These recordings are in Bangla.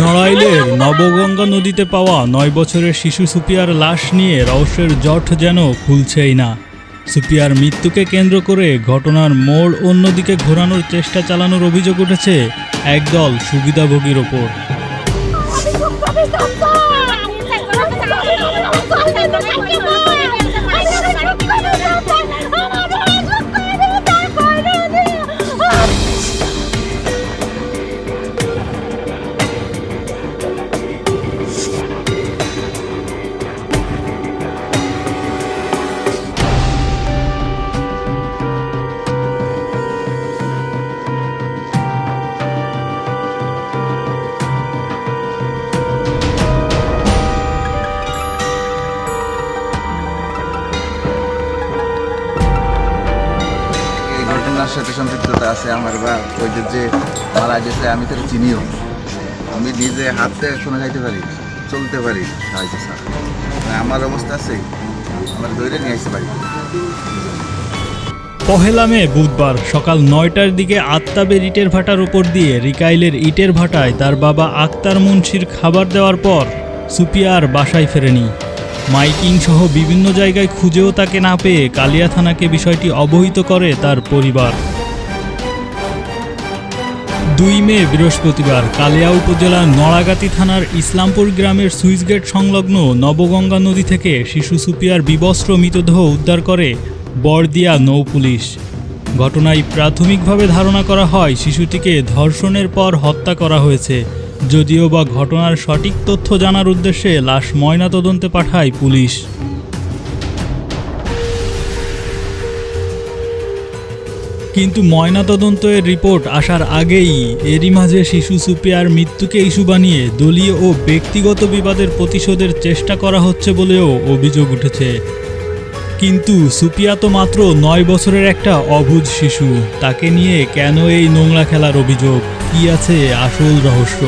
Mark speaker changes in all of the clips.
Speaker 1: নড়াইলের নবগঙ্গা নদীতে পাওয়া ৯ বছরের শিশু সুপিয়ার লাশ নিয়ে রহস্যের জট যেন খুলছেই না। সুপিয়ার মৃত্যুকে কেন্দ্র করে ঘটনার মোড় অন্যদিকে ঘোরানোর চেষ্টা চালানোর অভিযোগ উঠেছে একদল সুবিধাভোগীর ওপর।
Speaker 2: সাথে সম্পৃক্ততা আছে আমার, বা ওই যে মারা গেছে আমি তাকে চিনিও, আমি নিজে হাতে শোনা যাইতে পারি, চলতে পারি সাহায্য ছাড়া। আমার অবস্থা আছে, আমার ধরে নিয়ে আসতে পারি।
Speaker 1: পহেলা মে বুধবার সকাল ৯টার দিকে আত্তাবের ইটের ভাটার উপর দিয়ে রিকাইলের ইটের ভাটায় তার বাবা আক্তার মুন্সির খাবার দেওয়ার পর সুপিয়া আর বাসায় ফেরেনি। মাইকিং সহ বিভিন্ন জায়গায় খুঁজেও তাকে না পেয়ে কালিয়া থানাকে বিষয়টি অবহিত করে তার পরিবার। ২ মে বৃহস্পতিবার কালিয়া উপজেলার নড়াগাতি থানার ইসলামপুর গ্রামের সুইচগেট সংলগ্ন নবগঙ্গা নদী থেকে শিশু সুপিয়ার বিবস্ত্র মৃতদেহ উদ্ধার করে বরদিয়া নৌ পুলিশ। ঘটনায় প্রাথমিকভাবে ধারণা করা হয় শিশুটিকে ধর্ষণের পর হত্যা করা হয়েছে, যদিও বা ঘটনার সঠিক তথ্য জানার উদ্দেশ্যে লাশ ময়নাতদন্তে পাঠায় পুলিশ। কিন্তু ময়নাতদন্তের রিপোর্ট আসার আগেই এরই মাঝে শিশু সুপিয়ার মৃত্যুকে ইস্যু বানিয়ে দলীয় ও ব্যক্তিগত বিবাদের প্রতিশোধের চেষ্টা করা হচ্ছে বলেও অভিযোগ উঠেছে। কিন্তু সুপিয়া তো মাত্র ৯ বছরের একটা অবুঝ শিশু, তাকে নিয়ে কেন এই নোংরা খেলার অভিযোগ? কি আছে আসল রহস্য?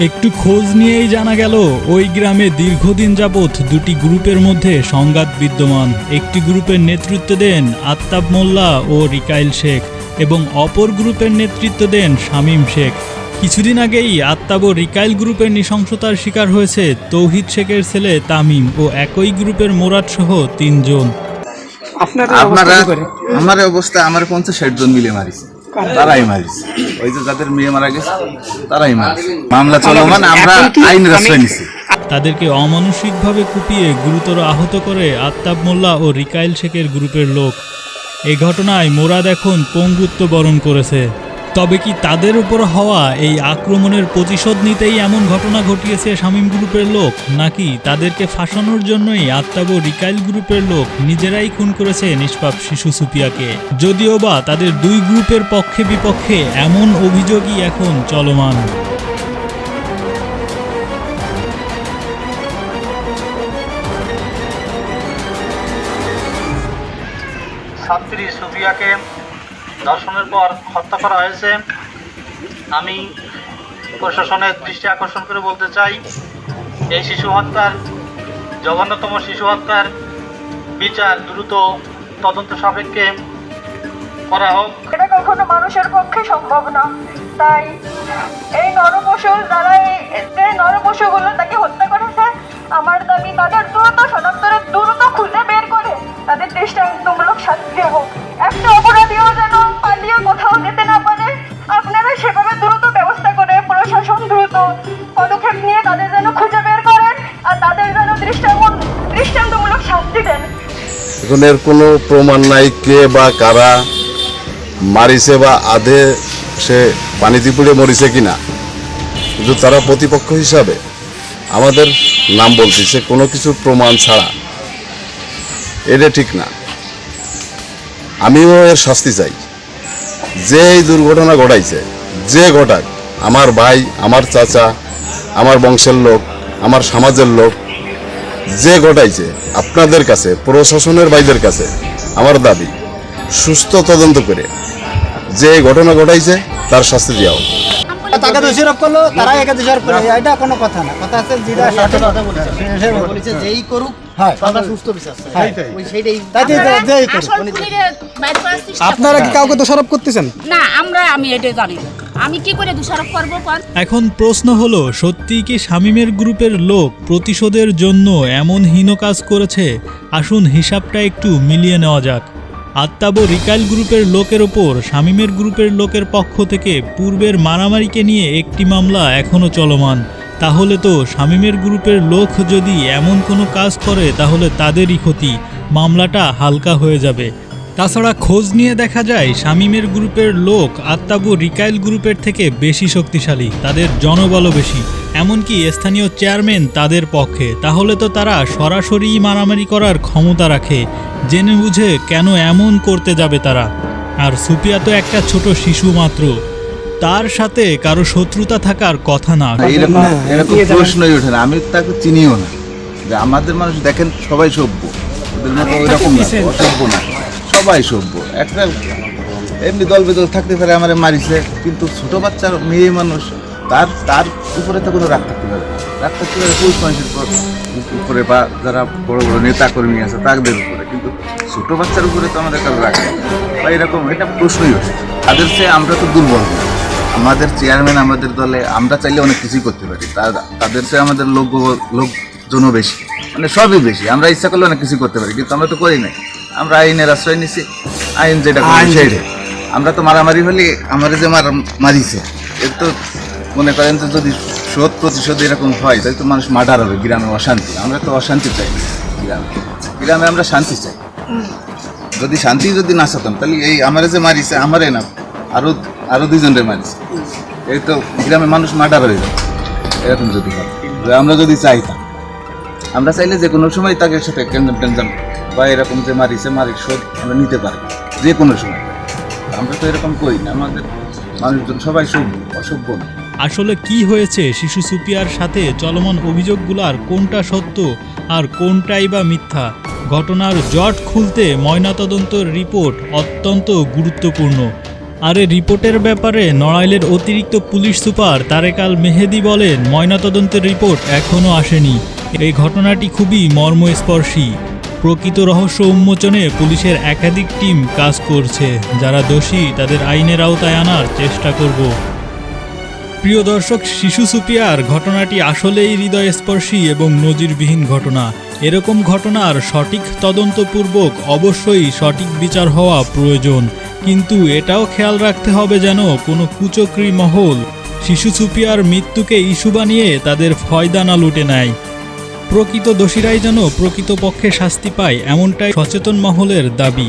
Speaker 1: একটু খোঁজ নিয়েই জানা গেল ওই গ্রামে দীর্ঘদিন যাবৎ দুটি গ্রুপের মধ্যে সংঘাত বিদ্যমান। একটি গ্রুপের নেতৃত্ব দেন আত্তাব মোল্লা ও রিকাইল শেখ এবং অপর গ্রুপের নেতৃত্ব দেন শামীম শেখ। কিছুদিন আগেই আত্তাব ও রিকাইল গ্রুপের নৃশংসতার শিকার হয়েছে তৌহিদ শেখের ছেলে তামিম ও একই গ্রুপের মোরাদ সহ ৩ জন।
Speaker 2: আমার অবস্থা, আমার ৫০-৬০ জন মিলে মারিছে, তারাই মারিছে। ওই যে যাদের মেয়ে মারা গেছে তারাই মারিছে। মামলা চলমান, আমরা আইনের আশ্রয় নিছি।
Speaker 1: তাদেরকে অমানসিকভাবে কুপিয়ে গুরুতর আহত করে আত্তাব মোল্লা ও রিকাইল শেখের গ্রুপের লোক। এই ঘটনায় মোরাদ এখন পঙ্গুত্ব বরণ করেছে। তবে কি তাদের উপর হওয়া এই আক্রমণের প্রতিশোধ নিতেই এমন ঘটনা ঘটিয়েছে শামীম গ্রুপের লোক, নাকি তাদেরকে ফাঁসানোর জন্যই আত্তাব ও রিকাইল গ্রুপের লোক নিজেরাই খুন করেছে নিষ্পাপ শিশু সুপিয়াকে? যদিও বা তাদের দুই গ্রুপের পক্ষে বিপক্ষে এমন অভিযোগই এখন চলমান।
Speaker 3: ছাত্রী সুফিয়াকে ধর্ষণের পর হত্যা করা হয়েছে। আমি প্রশাসনের দৃষ্টি আকর্ষণ করে বলতে চাই, এই শিশু হত্যার, জঘন্যতম শিশু হত্যার বিচার দ্রুত তদন্ত সাপেক্ষে করা হোক।
Speaker 4: এটা কখনো মানুষের পক্ষে সম্ভব না। তাই এই নরপশুর দ্বারা যে নরপশুগুলো তাকে হত্যা করেছে, আমার দাবি তাদের দ্রুত শনাক্তরে দ্রুত খুঁজে বের করে তাদের দৃষ্টান্তমূলক শাস্তি হোক। একটা অপরাধীও যেন পালিয়ে কোথাও যেতে না পারে। আপনারা সেভাবে দ্রুত ব্যবস্থা করে প্রশাসন দ্রুত পদক্ষেপ নিয়ে তাদের যেন খুঁজে বের করেন আর তাদের যেন দৃষ্টান্তমূলক শাস্তি দেন।
Speaker 5: এখন এর কোনো প্রমাণ নাই কে বা কারা মারিছে বা আধে সে পানিতে পুড়ে মরিছে কিনা, কিন্তু তারা প্রতিপক্ষ হিসাবে আমাদের নাম বলতেছে কোনো কিছু প্রমাণ ছাড়া। এটা ঠিক না। আমিও এর শাস্তি চাই। যে এই দুর্ঘটনা ঘটাইছে, যে ঘটাক, আমার ভাই, আমার চাচা, আমার বংশের লোক, আমার সমাজের লোক, যে ঘটাইছে, আপনাদের কাছে, প্রশাসনের ভাইদের কাছে আমার দাবি সুস্থ তদন্ত করে যে ঘটনা ঘটাইছে তার শাস্তি দেওয়া হোক।
Speaker 6: তাকে দোষারোপ করলো, তারাই একে দোষারোপ করলো, এটা কোনো কথা না। কথা আছে যেটা সঠিক কথা বলেছে, যেই করুক হয় আমরা সুস্থ বিচার চাই। ওই সেইটাই তাই যেই করুক।
Speaker 7: আপনারা কি কাউকে দোষারোপ করতেছেন?
Speaker 8: না, আমি এটা জানি না। আমি কি করে দোষারোপ করবো?
Speaker 1: এখন প্রশ্ন হলো, সত্যিই কি শামীমের গ্রুপের লোক প্রতিশোধের জন্য এমন হীন কাজ করেছে? আসুন হিসাবটা একটু মিলিয়ে নেওয়া যাক। আত্তাব ও রিকাইল গ্রুপের লোকের ওপর শামীমের গ্রুপের লোকের পক্ষ থেকে পূর্বের মারামারিকে নিয়ে একটি মামলা এখনও চলমান। তাহলে তো শামীমের গ্রুপের লোক যদি এমন কোনো কাজ করে তাহলে তাদেরই ক্ষতি, মামলাটা হালকা হয়ে যাবে। তাছাড়া খোঁজ নিয়ে দেখা যায় শামীমের গ্রুপের লোক আত্তাব ও রিকাইল গ্রুপের থেকে বেশি শক্তিশালী, তাদের জনবলও বেশি, এমনকি স্থানীয় চেয়ারম্যান তাদের পক্ষে। তাহলে তো তারা সরাসরি মারামারি করার ক্ষমতা রাখে, জেনে বুঝে কেন এমন করতে যাবে তারা? আর সুপিয়া তো একটা ছোট শিশু মাত্র, তার সাথে কারো শত্রুতা থাকার কথা না।
Speaker 2: এরকম প্রশ্নই ওঠে না, আমি তাকে চিনিও না। যে আমাদের মানুষ দেখেন সবাই সভ্য, ওদের মতো ওইরকম না, অসভ্য না, সবাই সভ্য। একটা এমনি দল বেদল থাকতে পারে, আমার মারিছে, কিন্তু ছোট বাচ্চার মেয়ে মানুষ, তার উপরে তো কোনো রাগ থাকতে পারে, রাগ থাকতে পারে পুরুষ মানুষের উপরে বা যারা বড় বড় নেতা কর্মী আছে তাদের উপরে, কিন্তু ছোট বাচ্চার উপরে তো আমাদের কারো রাগ নেই বা এরকম, এটা প্রশ্নই ওঠে। তাদের চেয়ে আমরা তো দুর্বল না। আমাদের চেয়ারম্যান আমাদের দলে, আমরা চাইলে অনেক কিছুই করতে পারি, তাদের চেয়ে আমাদের লোকজনও বেশি, মানে সবই বেশি। আমরা ইচ্ছা করলে অনেক কিছু করতে পারি, কিন্তু আমরা তো করি নাই। আমরা আইনের আশ্রয় নিছি, আইন যেটা করে সেইটাই। আমরা তো মারামারি হলে আমার যে মারিছে, এর তো মনে করেন যে যদি প্রতিশোধ এরকম হয় তাহলে তো মানুষ মার্ডার হবে, গ্রামে অশান্তি। আমরা তো অশান্তি চাই না, গ্রামে আমরা শান্তি চাই। যদি না চাতাম তাহলে এই আমারে যে মারিছে, আমারে না আরো দুইজনের মারিছে, এই তো গ্রামে মানুষ মার্ডার হয়ে যাবে এরকম যদি হয়। আমরা যদি চাইতাম, আমরা চাইলে যে কোনো সময় তাকে সাথে টেনশন বা এরকম যে মারিছে শোধ আমরা নিতে পারি যে কোনো সময়। আমরা তো এরকম করি না, আমাদের মানুষজন সবাই অসভ্য না।
Speaker 1: আসলে কি হয়েছে শিশু সুপিয়ার সাথে? চলমান অভিযোগগুলোর কোনটা সত্য আর কোনটাই বা মিথ্যা? ঘটনার জট খুলতে ময়নাতদন্তের রিপোর্ট অত্যন্ত গুরুত্বপূর্ণ। আর এই রিপোর্টের ব্যাপারে নড়াইলের অতিরিক্ত পুলিশ সুপার তারেক আল মেহেদি বলেন, ময়নাতদন্তের রিপোর্ট এখনও আসেনি। এই ঘটনাটি খুবই মর্মস্পর্শী। প্রকৃত রহস্য উন্মোচনে পুলিশের একাধিক টিম কাজ করছে। যারা দোষী তাদের আইনের আওতায় আনার চেষ্টা করব। প্রিয় দর্শক, শিশু সুপিয়ার ঘটনাটি আসলেই হৃদয়স্পর্শী এবং নজিরবিহীন ঘটনা। এরকম ঘটনার সঠিক তদন্তপূর্বক অবশ্যই সঠিক বিচার হওয়া প্রয়োজন, কিন্তু এটাও খেয়াল রাখতে হবে যেন কোনো কুচক্রী মহল শিশু সুপিয়ার মৃত্যুকে ইস্যু বানিয়ে তাদের ফয়দা না লুটে নেয়। প্রকৃত দোষীরাই যেন প্রকৃতপক্ষে শাস্তি পায়, এমনটাই সচেতন মহলের দাবি।